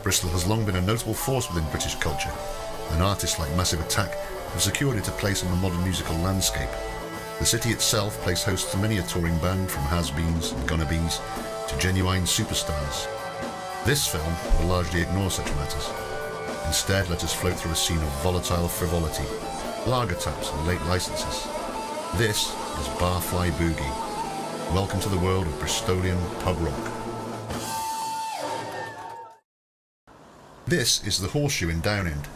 Bristol has long been a notable force within British culture, and artists like Massive Attack have secured it a place on the modern musical landscape. The city itself plays host to many a touring band, from has-beens and gonna-bees to genuine superstars. This film will largely ignore such matters. Instead, let us float through a scene of volatile frivolity, lager taps and late licenses. This is Barfly Boogie. Welcome to the world of Bristolian pub rock. This is the Horseshoe in Downend.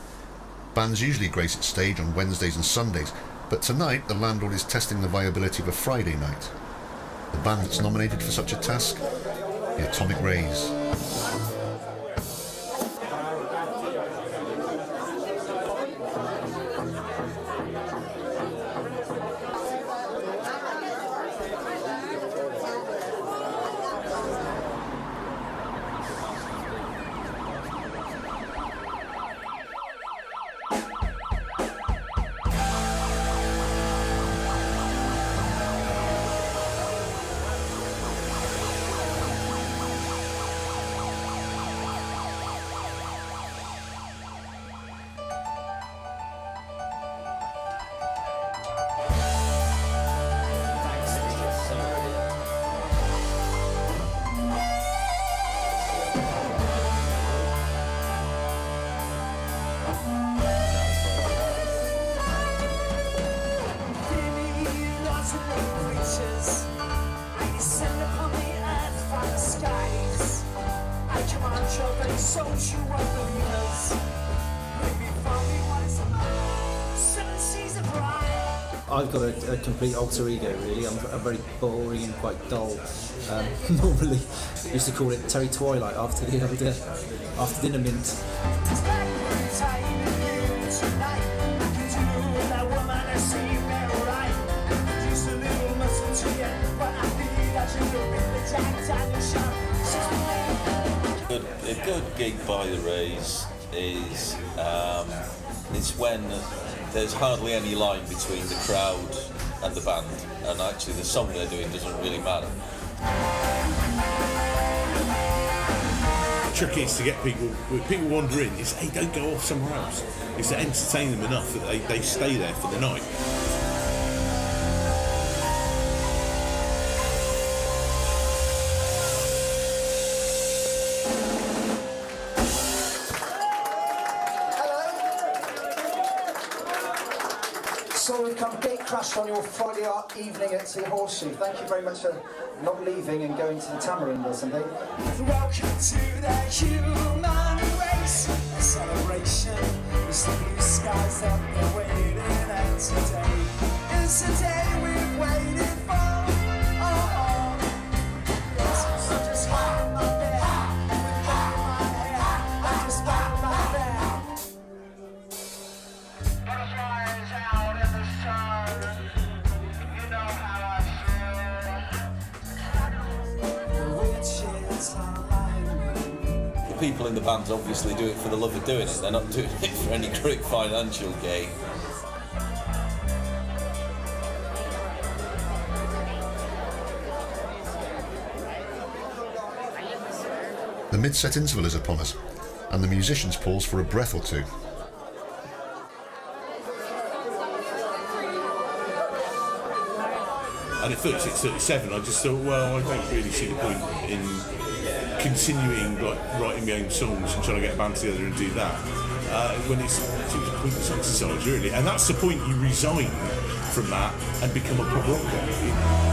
Bands usually grace its stage on Wednesdays and Sundays, but tonight the landlord is testing the viability of a Friday night. The band that's nominated for such a task? The Atomic Rays. I've got a complete alter ego, really. I'm very boring and quite dull. Normally, I used to call it Terry Twilight after dinner mint. A good gig by the Rays is it's when there's hardly any line between the crowd and the band, and actually the song they're doing doesn't really matter. The trick is to get people wander in, is, hey, don't go off somewhere else. Is to entertain them enough that they stay there for the night. So we've come gate crashed on your Friday evening at the Horseshoe. Thank you very much for not leaving and going to the Tamarind or something. Welcome to the human race, a celebration. It's the blue skies that we're waiting at today. It's the day we've waited for. So just hold my bed, with my hair, I just got my bed. Butterflies out in the sun, you know how I feel. The witches are lying. The people in the band obviously do it for the love of doing it. They're not doing it for any quick financial gain. The mid-set interval is upon us, and the musicians pause for a breath or two. And at 36, 37, I just thought, well, I don't really see the point in continuing like writing my own songs and trying to get a band together and do that when it seems a pointless exercise, really. And that's the point, you resign from that and become a pop rock band.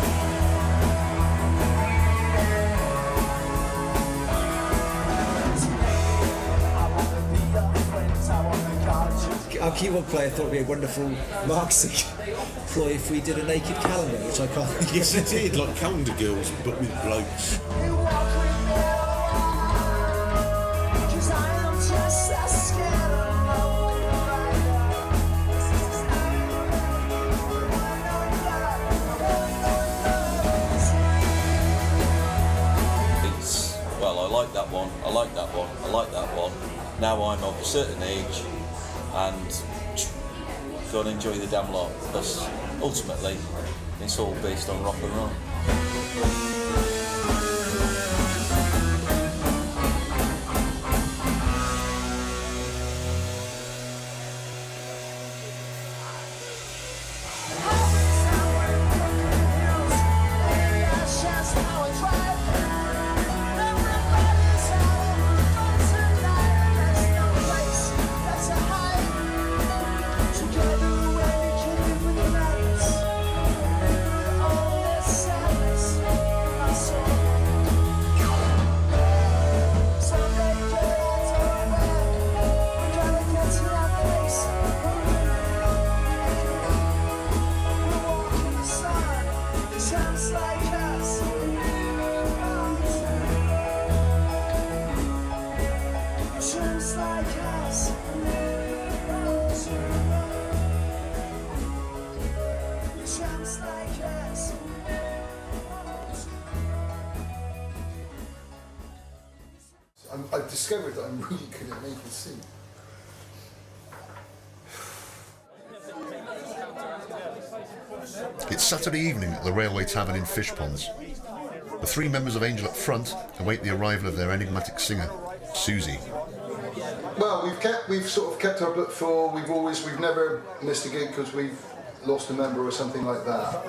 Our keyboard player thought it would be a wonderful marketing ploy if we did a naked calendar, which I can't. Yes, it did, like Calendar Girls, but with blokes. Well, I like that one, I like that one, I like that one. Now I'm of a certain age and go and enjoy the damn lot, because ultimately it's all based on rock and roll. Just like us. Just like us. I've discovered that I'm really good at making soup. It's Saturday evening at the Railway Tavern in Fishponds. The three members of Angel up front await the arrival of their enigmatic singer, Susie. Well, we've sort of kept our book full. We've never missed a gig because we've lost a member or something like that.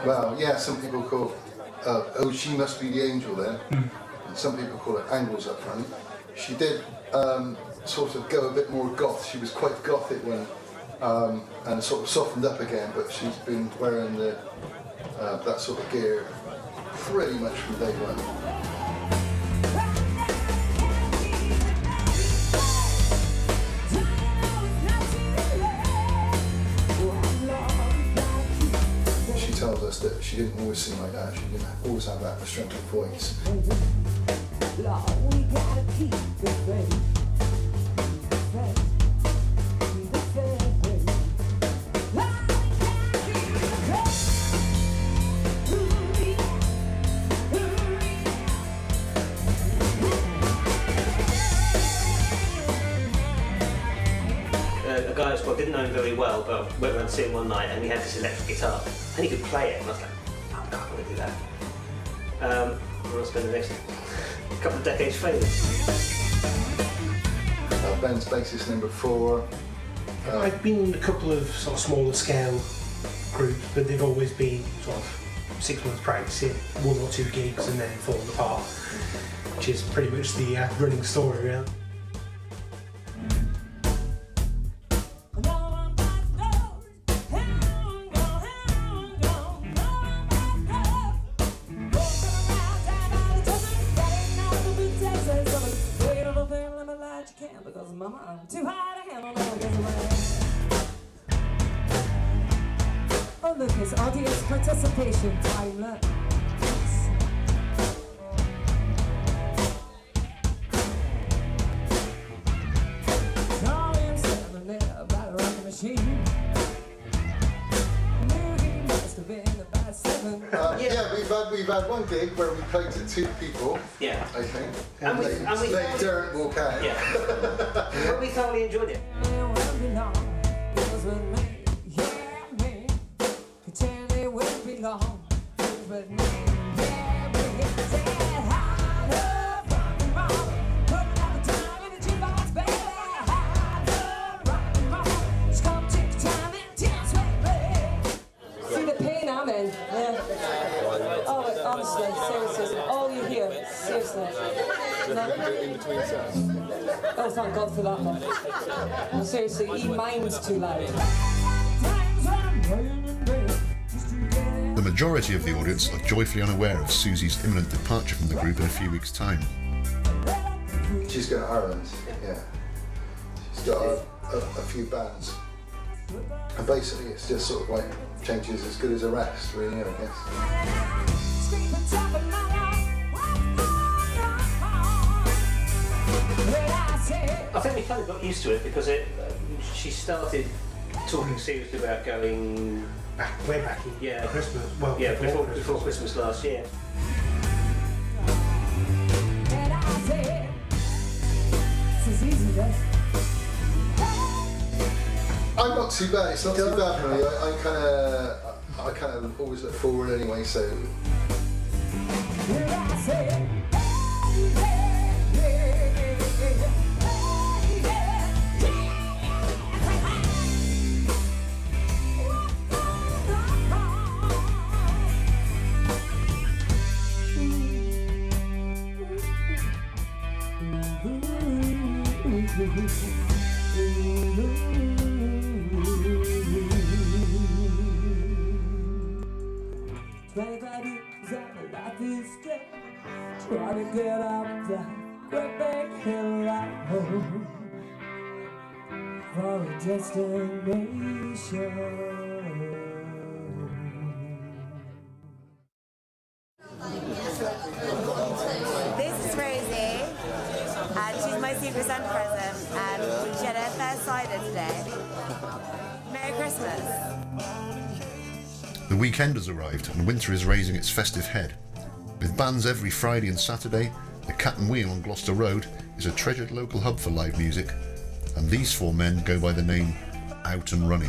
Well, yeah, some people call, oh, she must be the angel then. And some people call it Angles up front. She did sort of go a bit more goth. She was quite gothic when, and sort of softened up again, but she's been wearing that sort of gear pretty much from day one. She tells us that she didn't always sing like that, she didn't always have that stretched voice. A guy I didn't know him very well, but I went around to see him one night and he had this electric guitar and he could play it, and I was like, oh, no, I want to do that. We're going to spend the next couple of decades failing. Ben's bassist number 4. I've been in a couple of sort of smaller scale groups, but they've always been sort of 6 months practicing, 1 or 2 gigs and then falling apart, which is pretty much the running story really. Because mama, I'm too high to handle now. Oh look, it's audience participation time. Look. Volume 7 there, about a rocking machine. Movie must have been about 7. Yeah, we've had one gig where we played to 2 people. Yeah. I think. And we they daren't walk out. Yeah. But we thoroughly enjoyed it. See the pain I'm in. Yeah. Oh, honestly, seriously, all you hear, seriously. No. In between sets. Oh, thank God for that one. No, seriously, he minds too loud. The majority of the audience are joyfully unaware of Susie's imminent departure from the group in a few weeks' time. She's going to Ireland, yeah. She's got a few bands. And basically it's just sort of like changes as good as a rest, really, I guess. I think we kind of got used to it because she started talking seriously about going Way back in Christmas. Well, yeah, before Christmas last year. I'm not too bad. It's not too bad for me. I kind of always look forward anyway. So. Try to get up that great big hill at home for a destination. This my Secret Santa present, and she had her first cider today. Merry Christmas. The weekend has arrived and winter is raising its festive head. With bands every Friday and Saturday, the Cat and Wheel on Gloucester Road is a treasured local hub for live music, and these four men go by the name Out and Running.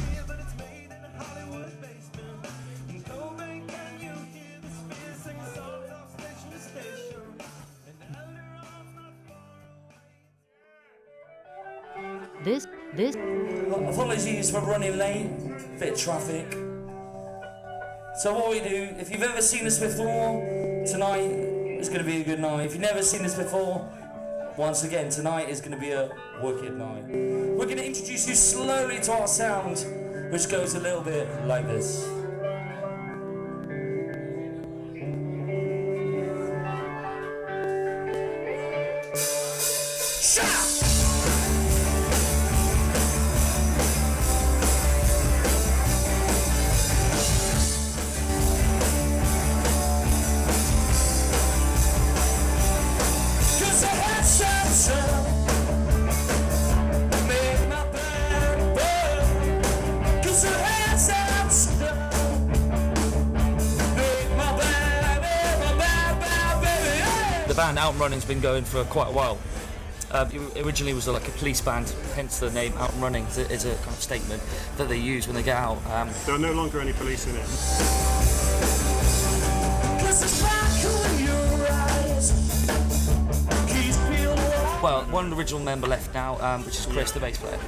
This. Apologies for running late, bit of traffic. So what we do, if you've ever seen us before, tonight is going to be a good night. If you've never seen us before, once again, tonight is going to be a wicked night. We're going to introduce you slowly to our sound, which goes a little bit like this. The band Out and Running's been going for quite a while. It originally was like a police band, hence the name Out and Running. It's a kind of statement that they use when they get out. There are no longer any police in it. Well, one original member left now, which is Chris, the bass player.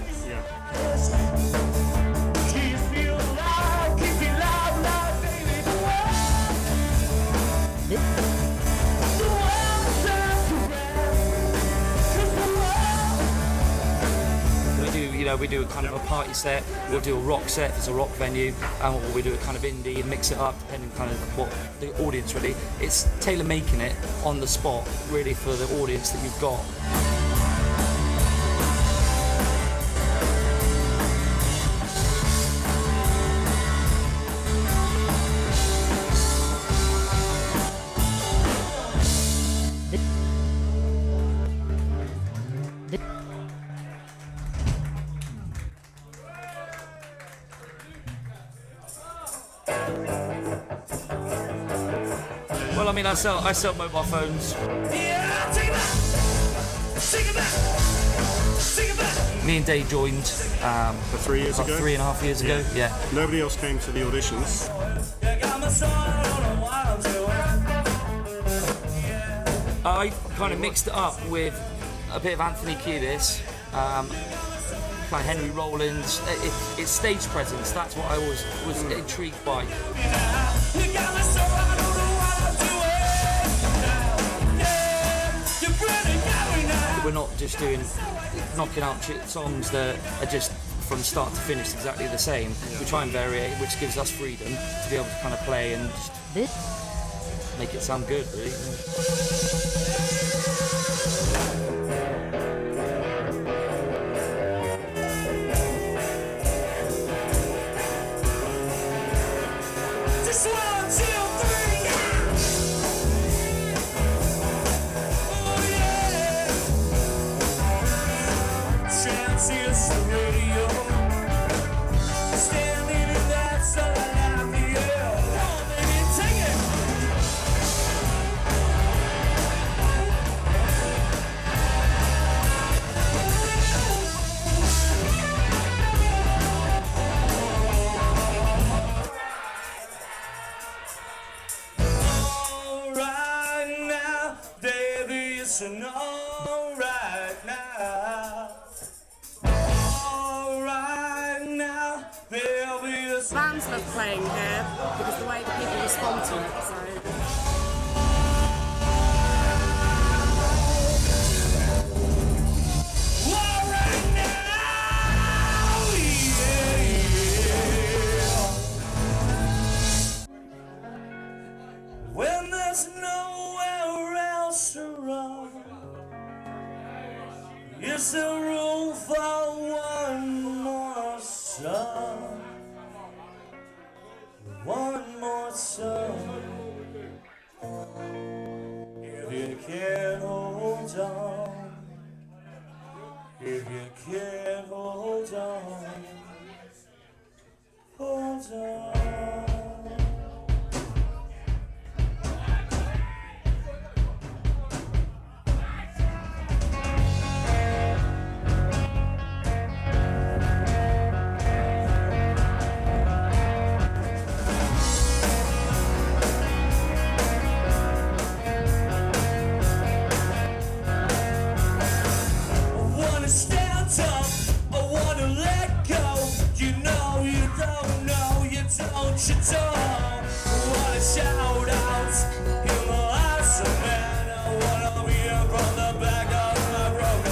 We do a kind of a party set, we'll do a rock set if it's a rock venue, or we do a kind of indie and mix it up depending kind of what the audience really. It's tailor making it on the spot really for the audience that you've got. Well, I mean, I sell mobile phones. Me and Dave joined for 3 years ago? 3.5 years ago, yeah. Nobody else came to the auditions. I kind of mixed it up with a bit of Anthony Kiedis, like Henry Rollins. It's stage presence, that's what I always was intrigued by. We're not just knocking out songs that are just from start to finish exactly the same. We try and vary it, which gives us freedom to be able to kind of play and just make it sound good, really. Fans love playing here because the way that people respond to it. So. When there's nowhere else to run, it's the room for one more song. One more song. If you can't hold on, If you can't hold on, hold on. You don't wanna shout out in the last man. I wanna be from the back of my broken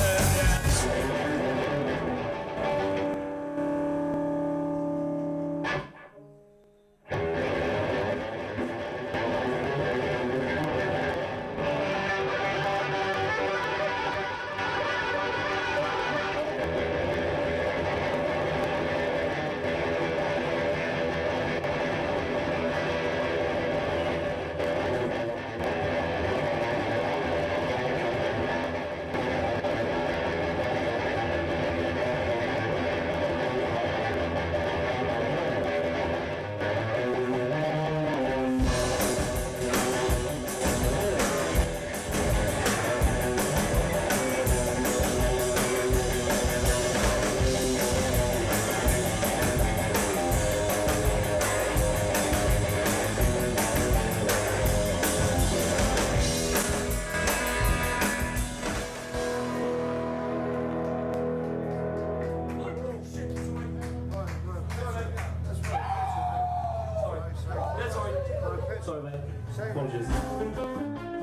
Sorry, mate. Apologies. I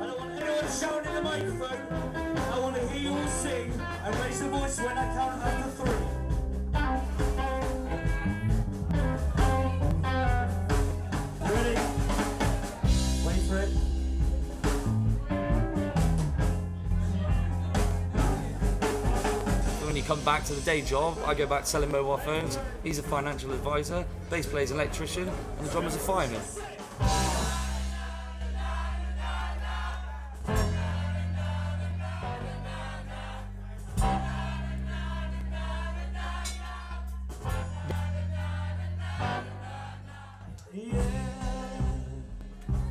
don't want anyone shouting in the microphone. I want to hear you all sing and raise your voice when I count after 3. You ready? Wait for it. When you come back to the day job, I go back to selling mobile phones. He's a financial advisor, bass player's an electrician, and the drummer's a fireman.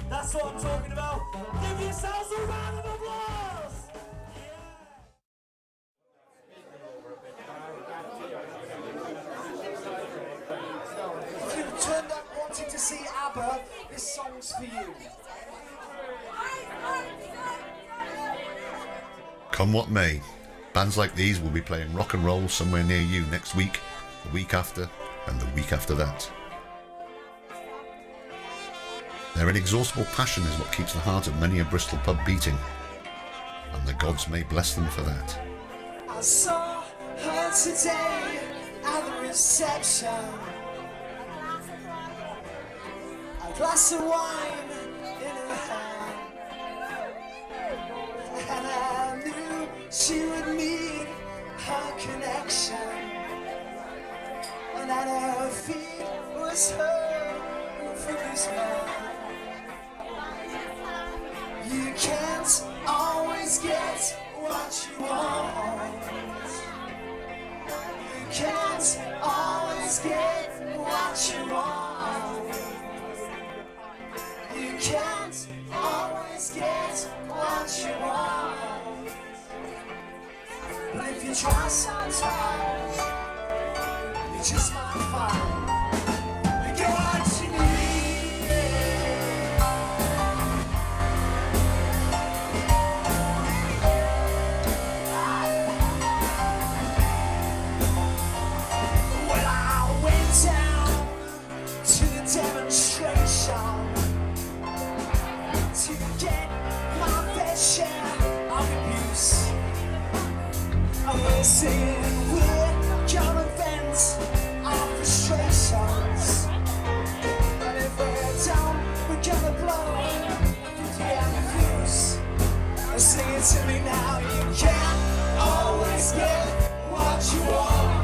That's what I'm talking about. Give yourselves a round of applause. If you've turned up wanting to see ABBA, this song's for you. Come what may, bands like these will be playing rock and roll somewhere near you next week, the week after, and the week after that. Their inexhaustible passion is what keeps the heart of many a Bristol pub beating, and the gods may bless them for that. I saw her today at the reception. A glass of wine in her hand, and I knew she would meet her connection, and at her feet was her foolish man. You can't always get what you want. You can't always get what you want. You can't always get what you want. But if you try sometimes, you just might find you get what you need. Demonstration to get my fair share of abuse. And we're singing, we're gonna vent our frustrations. And if we don't, we're gonna blow 50 amp fuse. And sing it to me now, you can't always get what you want.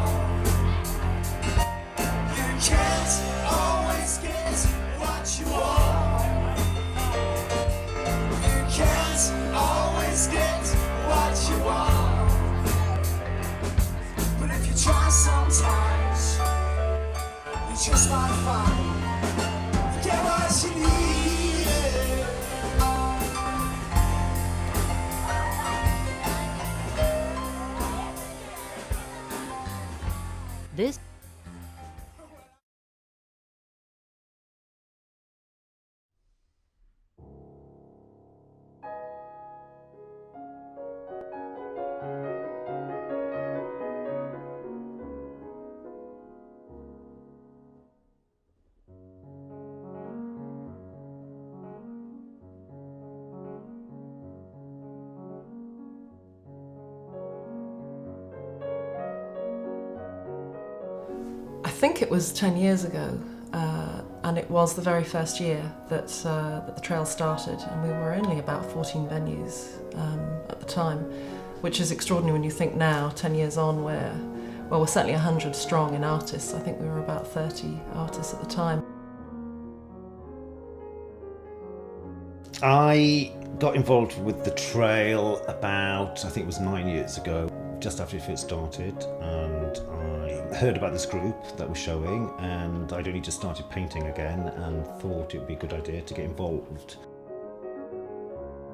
You can't always get what you want. You can't always get what you want. fine, fine. Get what you need. This I think it was 10 years ago, and it was the very first year that the trail started, and we were only about 14 venues at the time, which is extraordinary when you think now, 10 years on, we're certainly 100 strong in artists. I think we were about 30 artists at the time. I got involved with the trail about, I think it was 9 years ago, just after it first started, and I heard about this group that was showing, and I'd only just started painting again and thought it would be a good idea to get involved.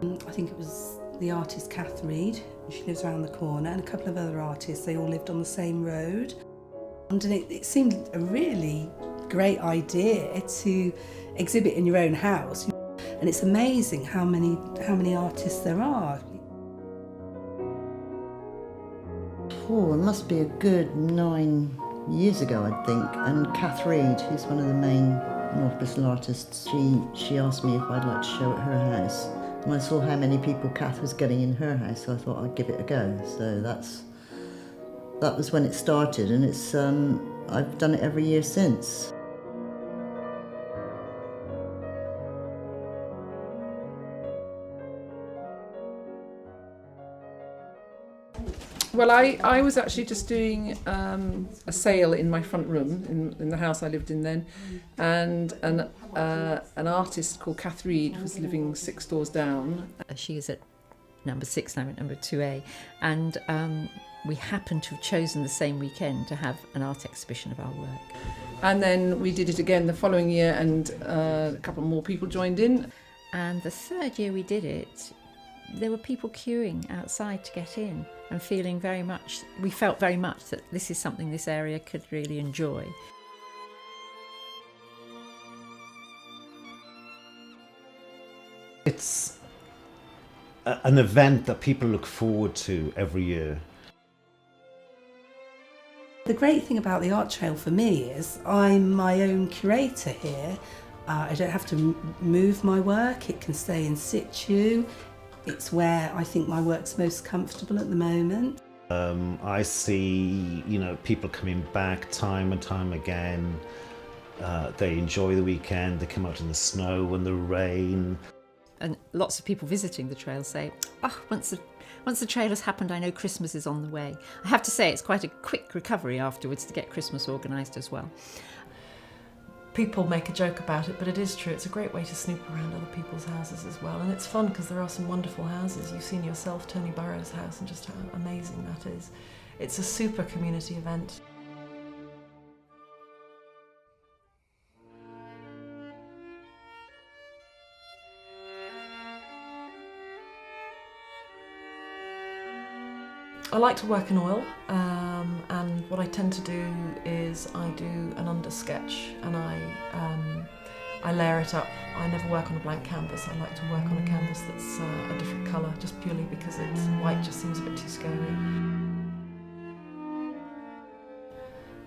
I think it was the artist Kath Reed, she lives around the corner, and a couple of other artists, they all lived on the same road. And it seemed a really great idea to exhibit in your own house. And it's amazing how many artists there are. Oh, it must be a good 9 years ago, I think. And Kath Reed, who's one of the main North Bristol artists, she asked me if I'd like to show at her house. And I saw how many people Kath was getting in her house, so I thought I'd give it a go. So that was when it started, and it's I've done it every year since. Well, I was actually just doing a sale in my front room in the house I lived in then, and an artist called Kath Reed was living 6 doors down. She is at number 6 and I'm at number 2A, and we happened to have chosen the same weekend to have an art exhibition of our work. And then we did it again the following year, and a couple more people joined in. And the third year we did it, there were people queuing outside to get in, and we felt very much that this is something this area could really enjoy. It's an event that people look forward to every year. The great thing about the art trail for me is I'm my own curator here. I don't have to move my work, it can stay in situ. It's where I think my work's most comfortable at the moment. I see, people coming back time and time again. They enjoy the weekend, they come out in the snow and the rain. And lots of people visiting the trail say, oh, once the trail has happened, I know Christmas is on the way. I have to say it's quite a quick recovery afterwards to get Christmas organised as well. People make a joke about it, but it is true. It's a great way to snoop around other people's houses as well. And it's fun because there are some wonderful houses. You've seen yourself Tony Burrow's house and just how amazing that is. It's a super community event. I like to work in oil, and what I tend to do is I do an under sketch, and I layer it up. I never work on a blank canvas. I like to work on a canvas that's a different colour, just purely because white just seems a bit too scary.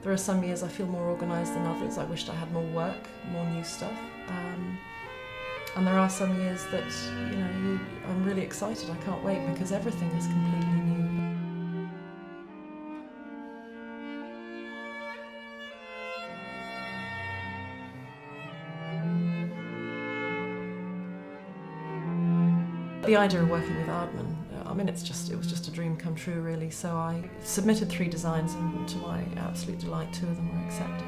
There are some years I feel more organised than others. I wished I had more work, more new stuff. And there are some years that, I'm really excited. I can't wait because everything is completely new. The idea of working with Aardman, it was just a dream come true really, so I submitted 3 designs and to my absolute delight 2 of them were accepted.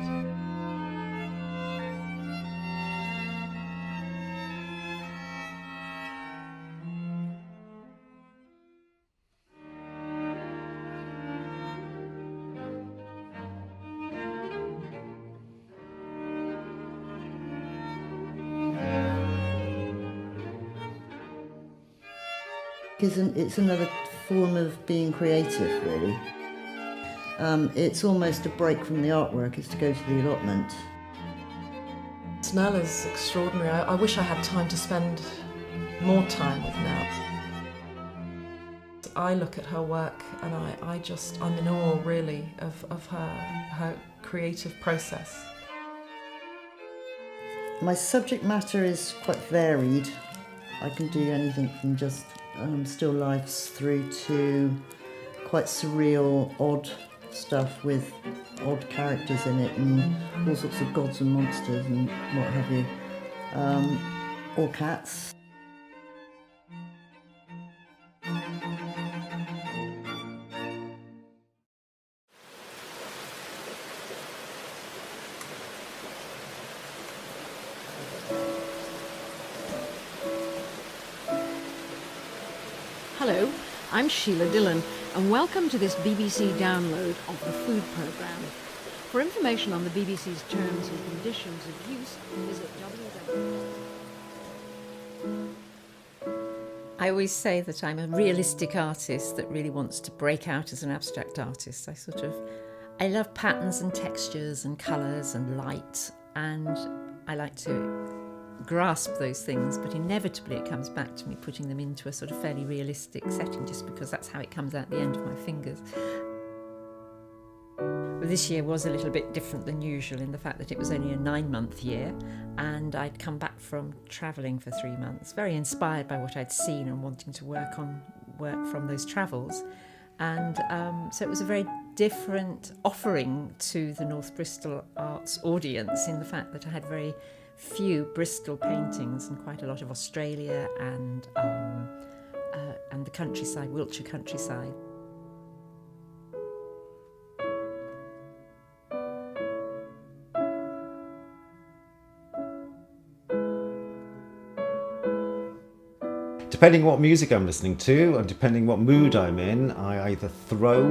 It's another form of being creative, really. It's almost a break from the artwork, is to go to the allotment. Nell is extraordinary. I wish I had time to spend more time with Nell. I look at her work and I'm in awe, really, of her creative process. My subject matter is quite varied. I can do anything from just still lifes through to quite surreal, odd stuff with odd characters in it and all sorts of gods and monsters and what have you. Or cats. Hello, I'm Sheila Dillon, and welcome to this BBC download of the Food Programme. For information on the BBC's terms and conditions of use, visit www. I always say that I'm a realistic artist that really wants to break out as an abstract artist. I love patterns and textures and colours and light, and I like to grasp those things, but inevitably it comes back to me putting them into a sort of fairly realistic setting, just because that's how it comes out the end of my fingers. But this year was a little bit different than usual in the fact that it was only a 9-month year, and I'd come back from travelling for 3 months, very inspired by what I'd seen and wanting to work from those travels. And so it was a very different offering to the North Bristol Arts audience, in the fact that I had very few Bristol paintings and quite a lot of Australia and the countryside, Wiltshire countryside. Depending what music I'm listening to and depending what mood I'm in, I either throw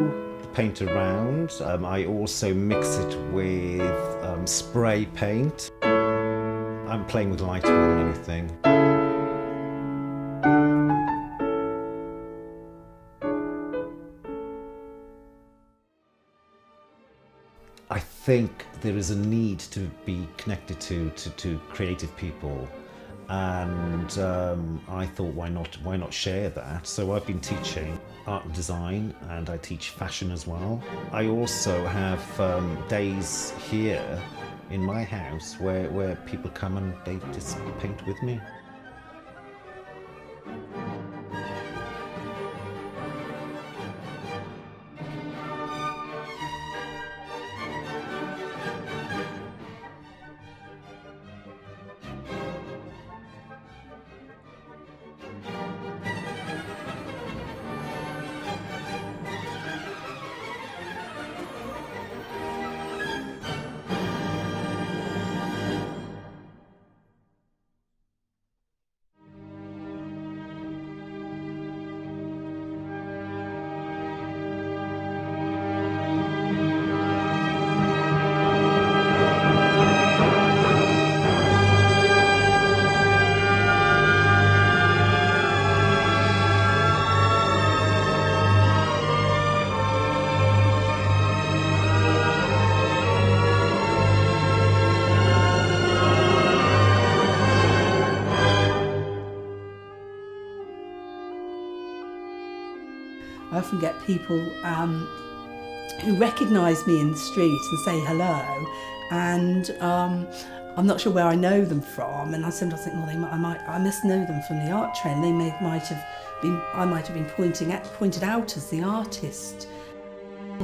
the paint around, I also mix it with spray paint. I'm playing with light more than anything. I think there is a need to be connected to creative people, and I thought, why not share that? So I've been teaching art and design, and I teach fashion as well. I also have days here in my house where people come and they just paint with me. I often get people who recognise me in the street and say hello, and I'm not sure where I know them from, and I sometimes think, well, I must know them from the art trail. I might have been pointed out as the artist.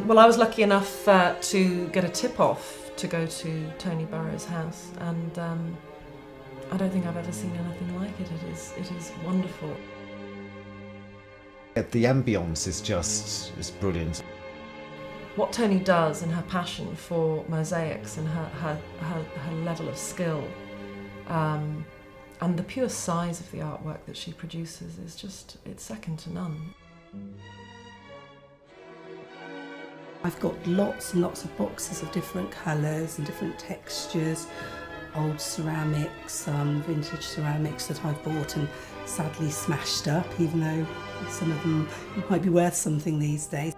Well, I was lucky enough to get a tip-off to go to Tony Burrow's house, and I don't think I've ever seen anything like it. It is wonderful. The ambience is brilliant. What Tony does and her passion for mosaics and her level of skill and the pure size of the artwork that she produces is just, it's second to none. I've got lots and lots of boxes of different colours and different textures old ceramics, vintage ceramics that I've bought and sadly smashed up, even though some of them might be worth something these days.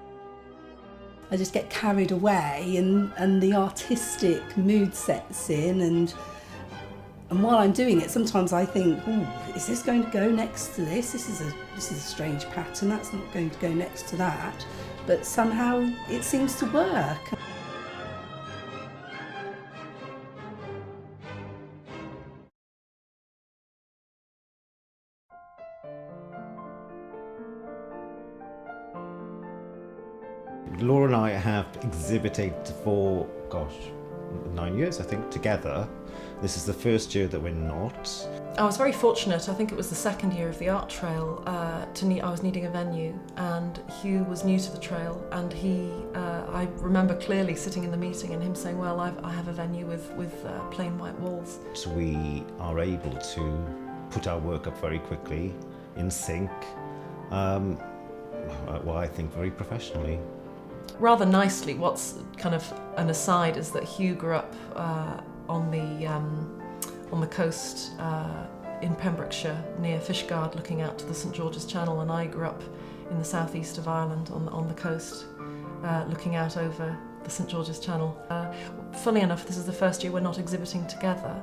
I just get carried away and the artistic mood sets in, and while I'm doing it, sometimes I think, is this going to go next to this? This is a strange pattern, that's not going to go next to that. But somehow it seems to work. Laura and I have exhibited for, 9 years, I think, together. This is the first year that we're not. I was very fortunate. I think it was the second year of the art trail. I was needing a venue, and Hugh was new to the trail, and I remember clearly sitting in the meeting and him saying, well, I have a venue with plain white walls. So we are able to put our work up very quickly, in sync, I think very professionally. Rather nicely, what's kind of an aside is that Hugh grew up on the coast in Pembrokeshire near Fishguard, looking out to the St George's Channel, and I grew up in the southeast of Ireland on the coast, looking out over the St George's Channel. Funnily enough, this is the first year we're not exhibiting together.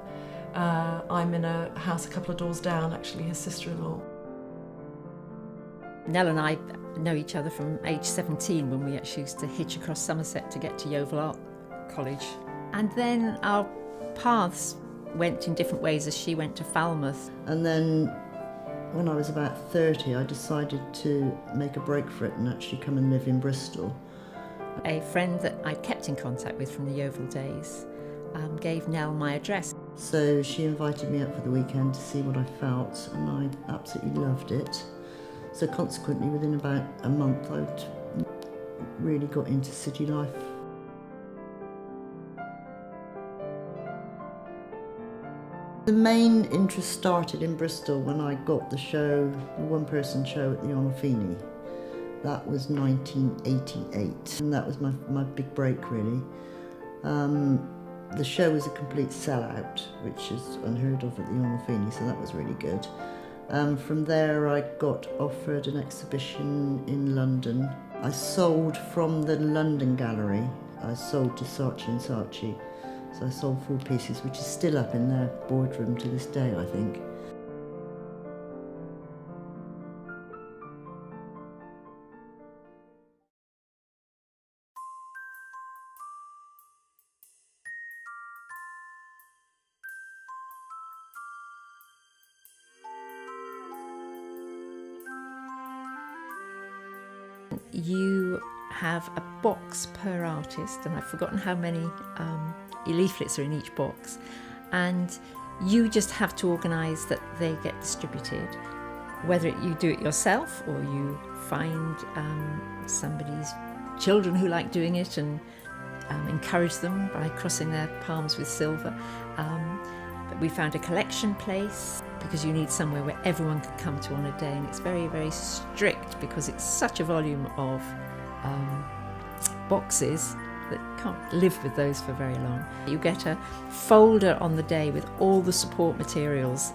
I'm in a house a couple of doors down, actually, his sister-in-law. Nell and I know each other from age 17, when we actually used to hitch across Somerset to get to Yeovil Art College. And then our paths went in different ways as she went to Falmouth. And then when I was about 30, I decided to make a break for it and actually come and live in Bristol. A friend that I'd kept in contact with from the Yeovil days gave Nell my address. So she invited me up for the weekend to see what I felt, and I absolutely loved it. So consequently, within about a month, I'd really got into city life. The main interest started in Bristol when I got the show, the one-person show at the Onofini. That was 1988, and that was my big break, really. The show was a complete sellout, which is unheard of at the Onofini, so that was really good. From there I got offered an exhibition in London. I sold from the London gallery, I sold to Saatchi & Saatchi. So I sold 4 pieces, which is still up in their boardroom to this day, I think. You have a box per artist, and I've forgotten how many leaflets are in each box, and you just have to organise that they get distributed, whether you do it yourself or you find somebody's children who like doing it and encourage them by crossing their palms with silver. But we found a collection place, because you need somewhere where everyone can come to on a day, and it's very, very strict because it's such a volume of boxes that can't live with those for very long. You get a folder on the day with all the support materials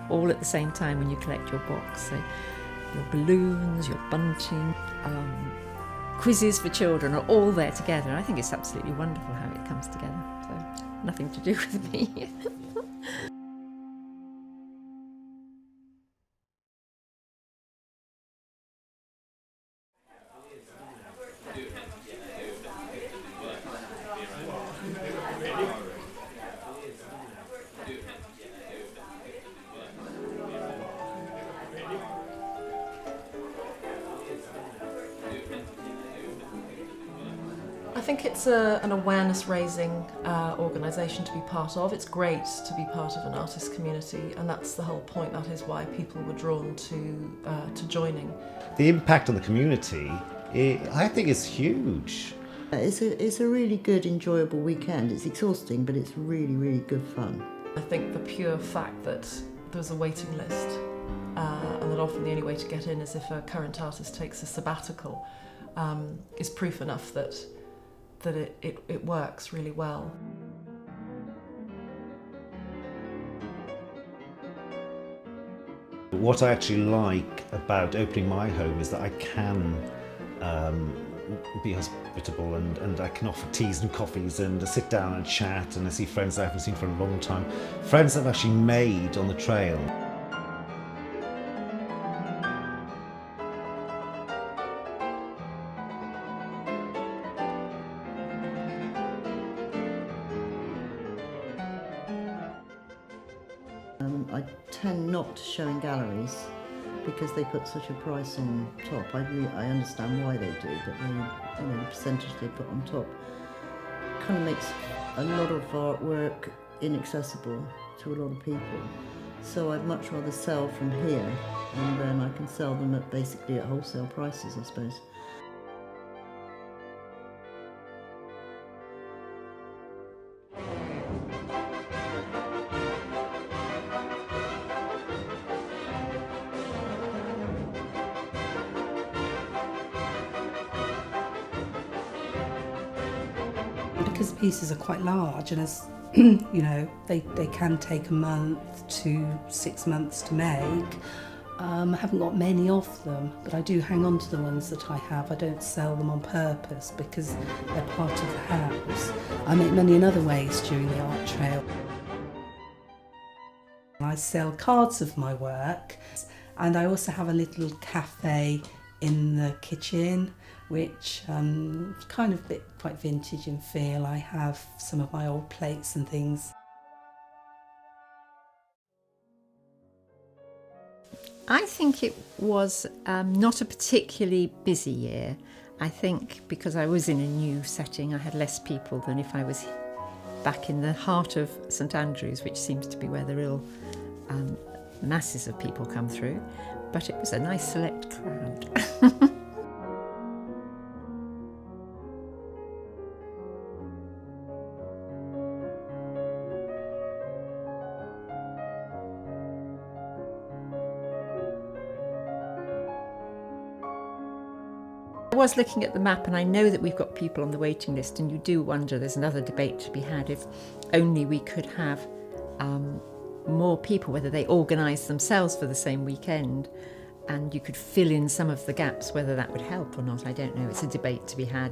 all at the same time when you collect your box. So your balloons, your bunting, quizzes for children are all there together. I think it's absolutely wonderful how it comes together. So nothing to do with me. I think it's an awareness-raising organisation to be part of. It's great to be part of an artist community, and that's the whole point. That is why people were drawn to joining. The impact on the community, I think, is huge. It's a really good, enjoyable weekend. It's exhausting, but it's really, really good fun. I think the pure fact that there's a waiting list, and that often the only way to get in is if a current artist takes a sabbatical, is proof enough that it works really well. what I actually like about opening my home is that I can be hospitable and I can offer teas and coffees and sit down and chat, and I see friends I haven't seen for a long time, friends I've actually made on the trail. I tend not to show in galleries because they put such a price on top. I understand why they do, but the percentage they put on top kind of makes a lot of artwork inaccessible to a lot of people. So I'd much rather sell from here, and then I can sell them at basically at wholesale prices, I suppose. Because the pieces are quite large, and as you know, they can take a month to 6 months to make. I haven't got many of them, but I do hang on to the ones that I have. I don't sell them on purpose because they're part of the house. I make money in other ways during the art trail. I sell cards of my work, and I also have a little cafe in the kitchen, which kind of quite vintage in feel. I have some of my old plates and things. I think it was not a particularly busy year. I think because I was in a new setting, I had less people than if I was back in the heart of St Andrews, which seems to be where the real masses of people come through. But it was a nice select crowd. I was looking at the map, and I know that we've got people on the waiting list, and you do wonder, there's another debate to be had, if only we could have more people, whether they organise themselves for the same weekend and you could fill in some of the gaps, whether that would help or not, I don't know. It's a debate to be had.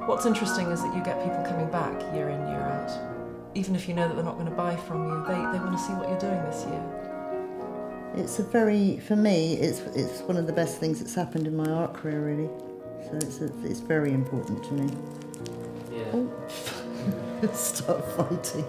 What's interesting is that you get people coming back year in, year out. Even if you know that they're not going to buy from you, they want to see what you're doing this year. It's a very, for me, it's one of the best things that's happened in my art career, really. So it's very important to me. Yeah. Oh, start fighting.